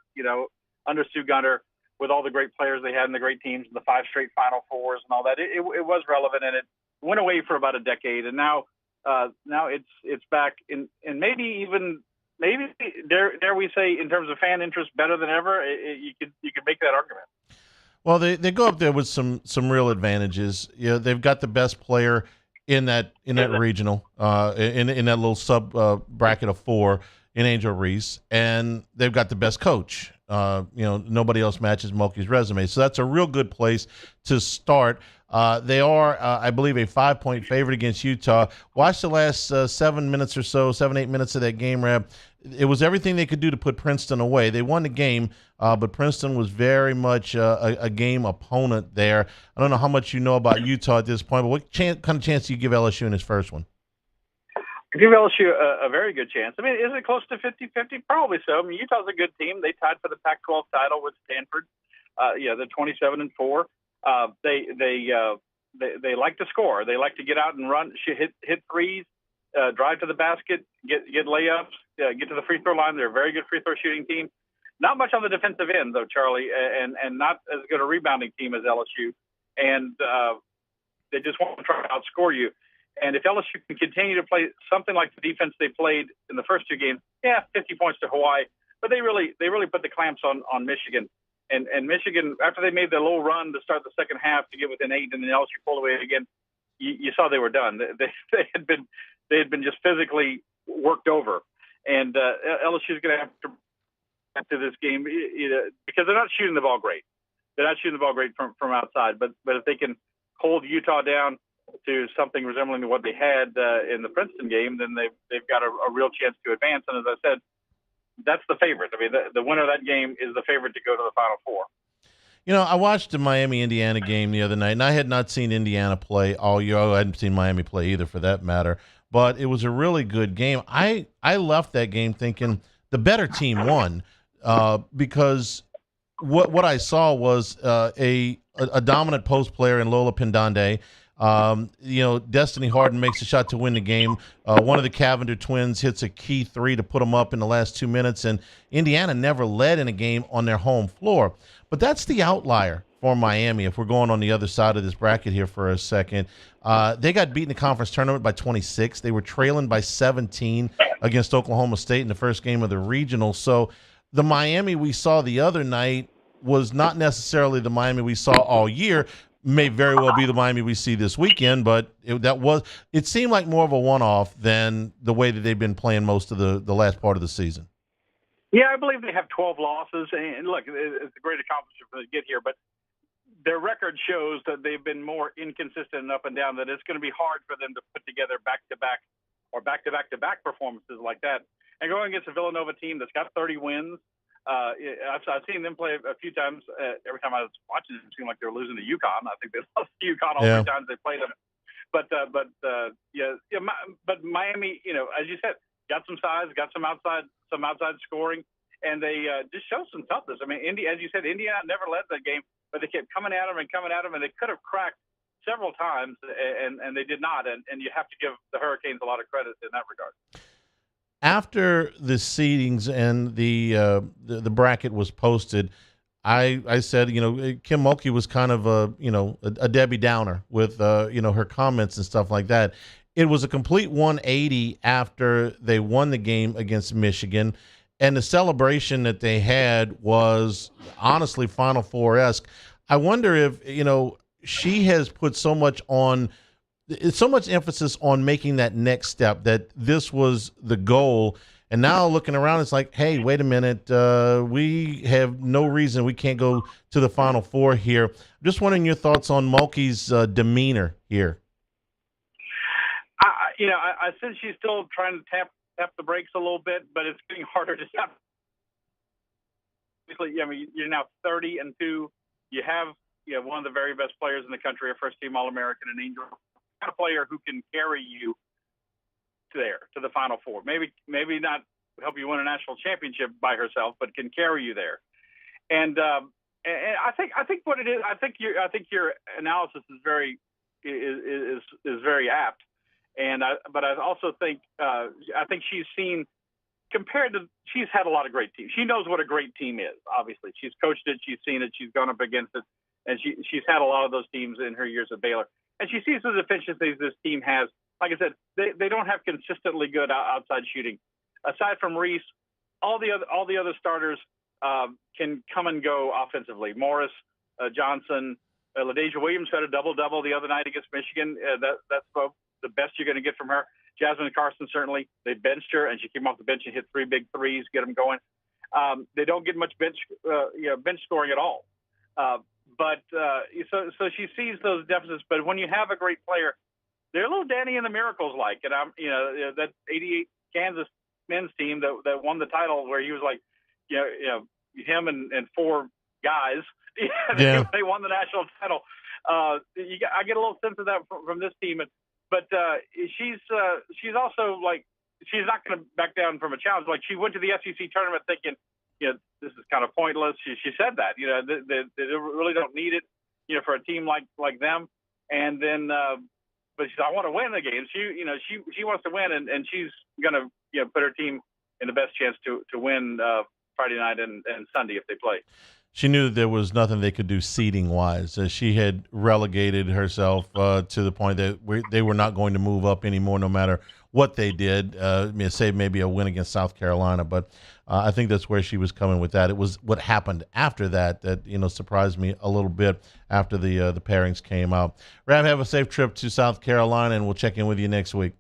under Sue Gunter with all the great players they had and the great teams and the 5 straight Final Fours and all that. It was relevant, and it went away for about a decade, and now it's back in, and maybe dare we say in terms of fan interest better than ever. You could make that argument. Well, they go up there with some real advantages. They've got the best player in that regional, in that little sub bracket of 4 in Angel Reese, and they've got the best coach. Nobody else matches Mulkey's resume, so that's a real good place to start. They are, I believe, a 5-point favorite against Utah. Watch the last 7 minutes or so, 7-8 minutes of that game, Reb. It was everything they could do to put Princeton away. They won the game, but Princeton was very much a game opponent there. I don't know how much you know about Utah at this point, but what kind of chance do you give LSU in this first one? I give LSU a very good chance. I mean, is it close to 50-50? Probably so. I mean, Utah's a good team. They tied for the Pac-12 title with Stanford. They're 27-4. They like to score. They like to get out and run, hit threes, drive to the basket, get layups, get to the free throw line. They're a very good free throw shooting team. Not much on the defensive end though, Charlie, and not as good a rebounding team as LSU. And they just want to try to outscore you. And if LSU can continue to play something like the defense they played in the first 2 games, 50 points to Hawaii, but they really put the clamps on Michigan. And Michigan, after they made their little run to start the second half to get within 8, and then LSU pulled away again, you saw they were done. They had been just physically worked over, and LSU is going to have to after this game because they're not shooting the ball great. They're not shooting the ball great from outside, but if they can hold Utah down to something resembling to what they had in the Princeton game, then they've got a real chance to advance. And as I said, that's the favorite. I mean, the winner of that game is the favorite to go to the Final Four. I watched the Miami-Indiana game the other night, and I had not seen Indiana play all year. I hadn't seen Miami play either, for that matter. But it was a really good game. I left that game thinking the better team won because what I saw was a dominant post player in Lola Pendande. Destiny Harden makes a shot to win the game. One of the Cavender twins hits a key 3 to put them up in the last 2 minutes, and Indiana never led in a game on their home floor. But that's the outlier for Miami if we're going on the other side of this bracket here for a second. They got beaten in the conference tournament by 26. They were trailing by 17 against Oklahoma State in the first game of the regional. So the Miami we saw the other night was not necessarily the Miami we saw all year. May very well be the Miami we see this weekend, but it seemed like more of a one-off than the way that they've been playing most of the last part of the season. Yeah, I believe they have 12 losses, and look, it's a great accomplishment for them to get here, but their record shows that they've been more inconsistent and up and down, that it's going to be hard for them to put together back-to-back or back-to-back-to-back performances like that. And going against a Villanova team that's got 30 wins, I've seen them play a few times. Every time I was watching it seemed like they were losing to UConn. I think they lost to UConn all 3 times they played them. But Miami, as you said, got some size, got some outside scoring, and they just show some toughness. I mean, as you said, Indiana never led that game, but they kept coming at them, and they could have cracked several times, and they did not. And you have to give the Hurricanes a lot of credit in that regard. After the seedings and the bracket was posted, I said, Kim Mulkey was kind of a Debbie Downer with her comments and stuff like that. It was a complete 180 after they won the game against Michigan, and the celebration that they had was honestly Final Four-esque. I wonder if she has put so much emphasis on making that next step, that this was the goal. And now looking around, it's like, hey, wait a minute. We have no reason we can't go to the Final Four here. I'm just wondering your thoughts on Mulkey's demeanor here. I sense she's still trying to tap the brakes a little bit, but it's getting harder to tap. Obviously, you're now 30-2. You have one of the very best players in the country, a first-team All-American, an Angel, a player who can carry you to the Final Four. Maybe not help you win a national championship by herself, but can carry you there. And I think what it is, I think your analysis is very apt. But I also think she's seen, she's had a lot of great teams. She knows what a great team is. Obviously, she's coached it, she's seen it, she's gone up against it, and she's had a lot of those teams in her years at Baylor. And she sees the deficiencies this team has. Like I said, they don't have consistently good outside shooting. Aside from Reese, all the other starters can come and go offensively. Morris, Johnson, LaDasia Williams had a double-double the other night against Michigan. That's the best you're going to get from her. Jasmine Carson, certainly. They benched her, and she came off the bench and hit 3 big threes, get them going. They don't get much bench scoring at all. So she sees those deficits. But when you have a great player, they're a little Danny and the Miracles like. And that 88 Kansas men's team that won the title, where he was like, him and 4 guys, they won the national title. I get a little sense of that from this team. But she's also like, she's not going to back down from a challenge. Like, she went to the SEC tournament thinking, this is kind of pointless. She said that, they really don't need it, for a team like them. And then, but she said, I want to win the game. She wants to win, and she's going to, put her team in the best chance to win Friday night and Sunday if they play. She knew that there was nothing they could do seeding-wise. She had relegated herself to the point that they were not going to move up anymore, no matter what they did. Say maybe a win against South Carolina, but I think that's where she was coming with that. It was what happened after that surprised me a little bit after the pairings came out. Rab, have a safe trip to South Carolina, and we'll check in with you next week.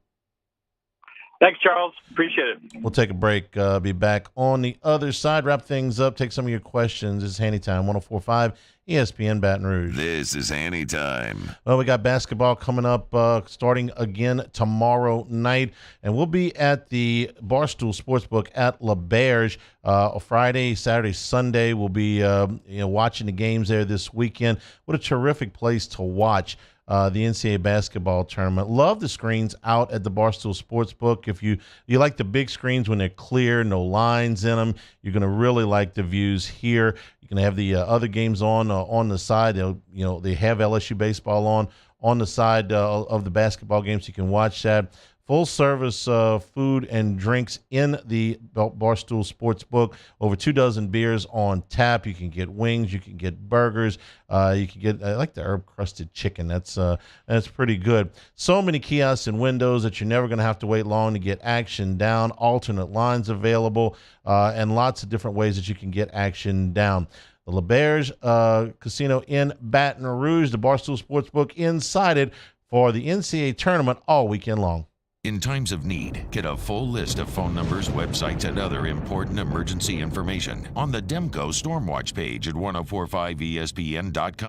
Thanks, Charles. Appreciate it. We'll take a break. Be back on the other side. Wrap things up. Take some of your questions. This is Hanny Time, 104.5 ESPN Baton Rouge. This is Hanny Time. Well, we got basketball coming up, starting again tomorrow night, and we'll be at the Barstool Sportsbook at LaBerge Friday, Saturday, Sunday. We'll be watching the games there this weekend. What a terrific place to watch the NCAA basketball tournament. Love the screens out at the Barstool Sportsbook. If you like the big screens when they're clear, no lines in them, you're going to really like the views here. You can have the other games on the side. They have LSU baseball on the side of the basketball games. You can watch that. Full service food and drinks in the Barstool Sportsbook. Over 24 beers on tap. You can get wings. You can get burgers. You can get, I like the herb crusted chicken. That's pretty good. So many kiosks and windows that you're never going to have to wait long to get action down. Alternate lines available, and lots of different ways that you can get action down. The LaBerge Casino in Baton Rouge, the Barstool Sportsbook inside it for the NCAA tournament all weekend long. In times of need, get a full list of phone numbers, websites, and other important emergency information on the Demco Stormwatch page at 1045ESPN.com.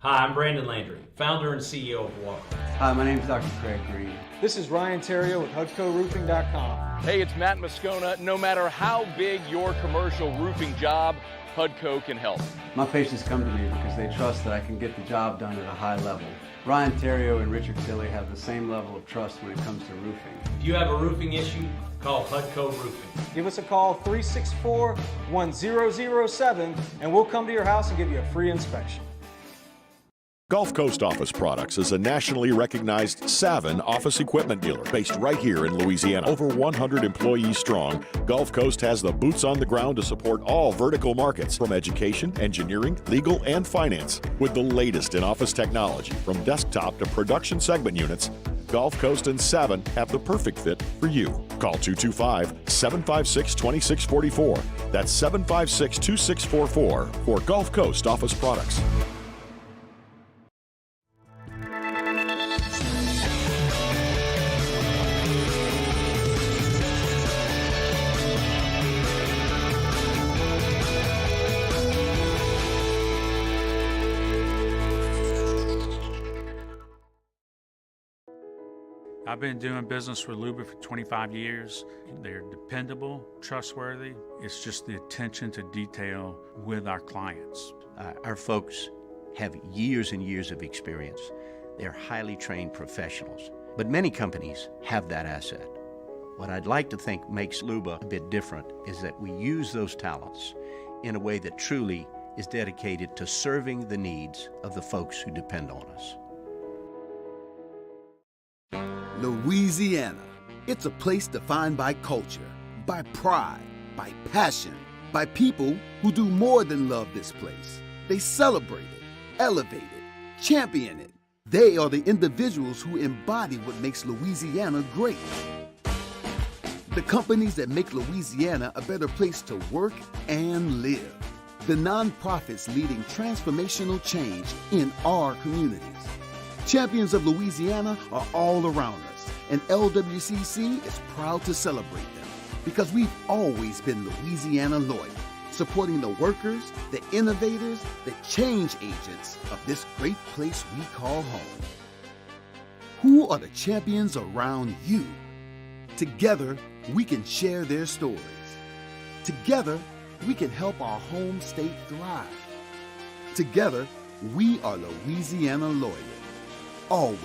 Hi, I'm Brandon Landry, founder and CEO of Walker. Hi, my name is Dr. Craig Green. This is Ryan Terrio with HUDCORoofing.com. Hey, it's Matt Moscona. No matter how big your commercial roofing job, HUDCO can help. My patients come to me because they trust that I can get the job done at a high level. Ryan Terrio and Richard Tilley have the same level of trust when it comes to roofing. If you have a roofing issue, call HUDCO Roofing. Give us a call, 364-1007, and we'll come to your house and give you a free inspection. Gulf Coast Office Products is a nationally recognized Savin office equipment dealer based right here in Louisiana. Over 100 employees strong, Gulf Coast has the boots on the ground to support all vertical markets, from education, engineering, legal, and finance. With the latest in office technology, from desktop to production segment units, Gulf Coast and Savin have the perfect fit for you. Call 225-756-2644. That's 756-2644 for Gulf Coast Office Products. I've been doing business with Luba for 25 years. They're dependable, trustworthy. It's just the attention to detail with our clients. Our folks have years and years of experience. They're highly trained professionals, but many companies have that asset. What I'd like to think makes Luba a bit different is that we use those talents in a way that truly is dedicated to serving the needs of the folks who depend on us. Louisiana. It's a place defined by culture, by pride, by passion, by people who do more than love this place. They celebrate it, elevate it, champion it. They are the individuals who embody what makes Louisiana great. The companies that make Louisiana a better place to work and live. The nonprofits leading transformational change in our communities. Champions of Louisiana are all around us, and LWCC is proud to celebrate them because we've always been Louisiana loyal, supporting the workers, the innovators, the change agents of this great place we call home. Who are the champions around you? Together, we can share their stories. Together, we can help our home state thrive. Together, we are Louisiana loyal. Always.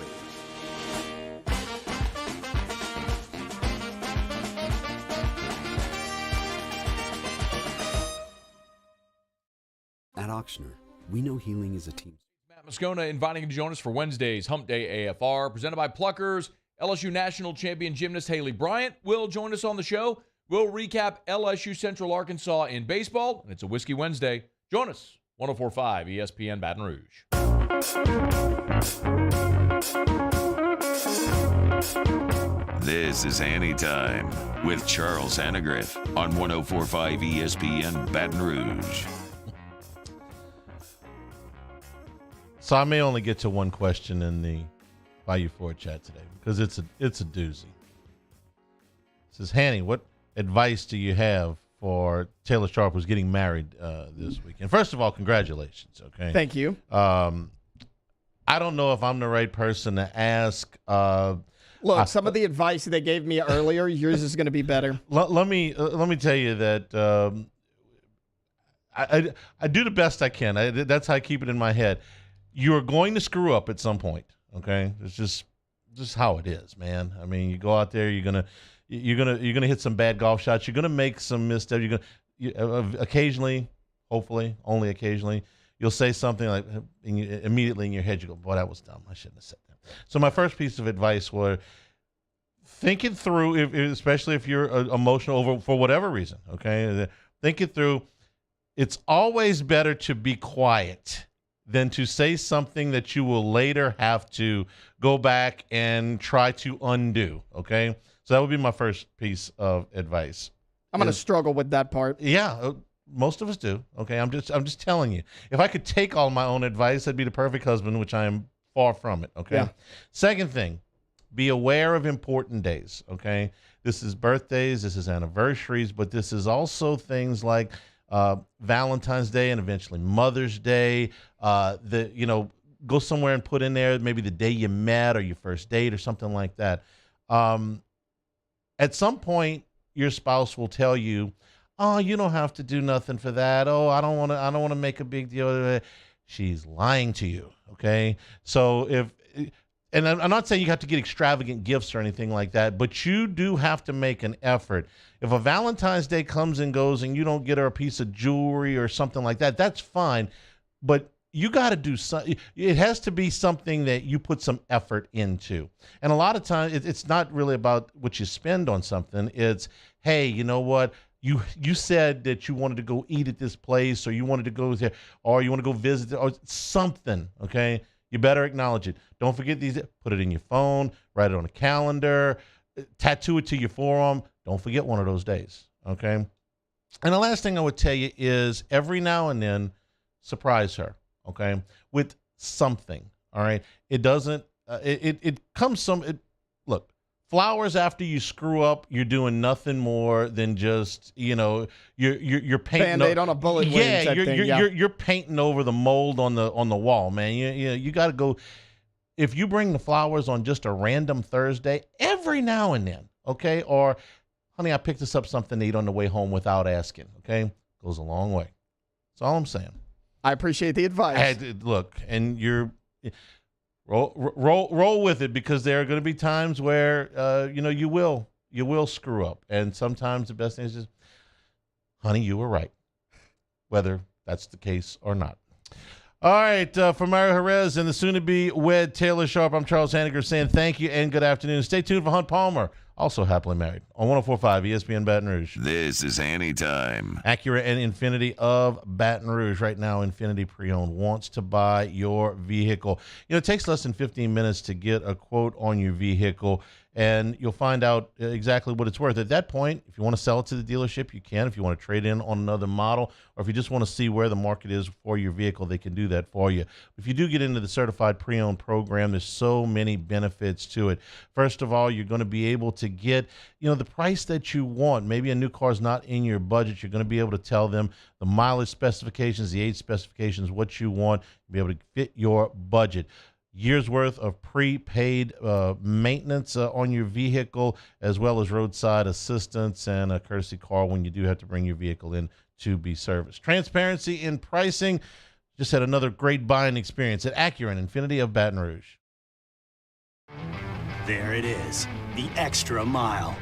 At Auctioner, we know healing is a team. Matt Moscona inviting you to join us for Wednesday's Hump Day AFR, presented by Pluckers. LSU national champion gymnast Haley Bryant will join us on the show. We'll recap LSU Central Arkansas in baseball, and it's a Whiskey Wednesday. Join us, 104.5 ESPN Baton Rouge. This is Hanny Time with Charles Hannigreth on 104.5 ESPN Baton Rouge. So I may only get to one question in the Bayou Ford chat today because it's a doozy. It says, Hanny, what advice do you have for Taylor Sharp, who's getting married this weekend? First of all, congratulations. Okay, thank you. I don't know if I'm the right person to ask. Look, some of the advice they gave me earlier, yours is going to be better. Let me tell you that I do the best I can. That's how I keep it in my head. You're going to screw up at some point. Okay, it's just how it is, man. I mean, you go out there, you're gonna hit some bad golf shots. You're gonna make some missteps. Occasionally, hopefully, only occasionally, you'll say something like, immediately in your head, you go, "Boy, that was dumb. I shouldn't have said that." So my first piece of advice was think it through, especially if you're emotional for whatever reason. Okay, think it through. It's always better to be quiet than to say something that you will later have to go back and try to undo. Okay, so that would be my first piece of advice. I'm going to struggle with that part. Yeah, most of us do. Okay, I'm just telling you. If I could take all my own advice, I'd be the perfect husband, which I am far from it. Okay. Yeah. Second thing, be aware of important days. Okay, this is birthdays, this is anniversaries, but this is also things like Valentine's Day and eventually Mother's Day. go somewhere and put in there maybe the day you met or your first date or something like that. At some point, your spouse will tell you, "Oh, you don't have to do nothing for that. Oh, I don't want to make a big deal of it." She's lying to you. Okay, so and I'm not saying you have to get extravagant gifts or anything like that, but you do have to make an effort. If a Valentine's Day comes and goes and you don't get her a piece of jewelry or something like that, that's fine. But you got to do something. It has to be something that you put some effort into. And a lot of times, it's not really about what you spend on something. It's, hey, you know what? You said that you wanted to go eat at this place, or you wanted to go there, or you want to go visit, or something, okay? You better acknowledge it. Don't forget these. Put it in your phone. Write it on a calendar. Tattoo it to your forearm. Don't forget one of those days, okay? And the last thing I would tell you is every now and then, surprise her, okay, with something, all right? It doesn't, it comes look, flowers after you screw up, you're doing nothing more than just, you're painting. Band-Aid on a bullet wound. Yeah, you're painting over the mold on the wall, man. You got to go. If you bring the flowers on just a random Thursday, every now and then, okay, or, honey, I picked us up something to eat on the way home without asking, okay, goes a long way. That's all I'm saying. I appreciate the advice. Look, and you're roll with it, because there are going to be times where you will screw up, and sometimes the best thing is just, honey, you were right, whether that's the case or not. All right, for Mario Jerez and the soon-to-be wed Taylor Sharp, I'm Charles Hanniger saying thank you and good afternoon. Stay tuned for Hunt Palmer, also happily married, on 104.5 ESPN Baton Rouge. This is Hanny Time. Acura and Infiniti of Baton Rouge. Right now, Infiniti Pre-Owned wants to buy your vehicle. It takes less than 15 minutes to get a quote on your vehicle, and you'll find out exactly what it's worth. At that point, if you want to sell it to the dealership, you can. If you want to trade in on another model, or if you just want to see where the market is for your vehicle, they can do that for you. If you do get into the Certified Pre-Owned program, there's so many benefits to it. First of all, you're going to be able to get, the price that you want. Maybe a new car is not in your budget. You're going to be able to tell them the mileage specifications, the age specifications, what you want, be able to fit your budget. Years worth of prepaid maintenance on your vehicle, as well as roadside assistance and a courtesy car when you do have to bring your vehicle in to be serviced. Transparency in pricing. Just had another great buying experience at Acura and Infiniti of Baton Rouge. There it is, the extra mile.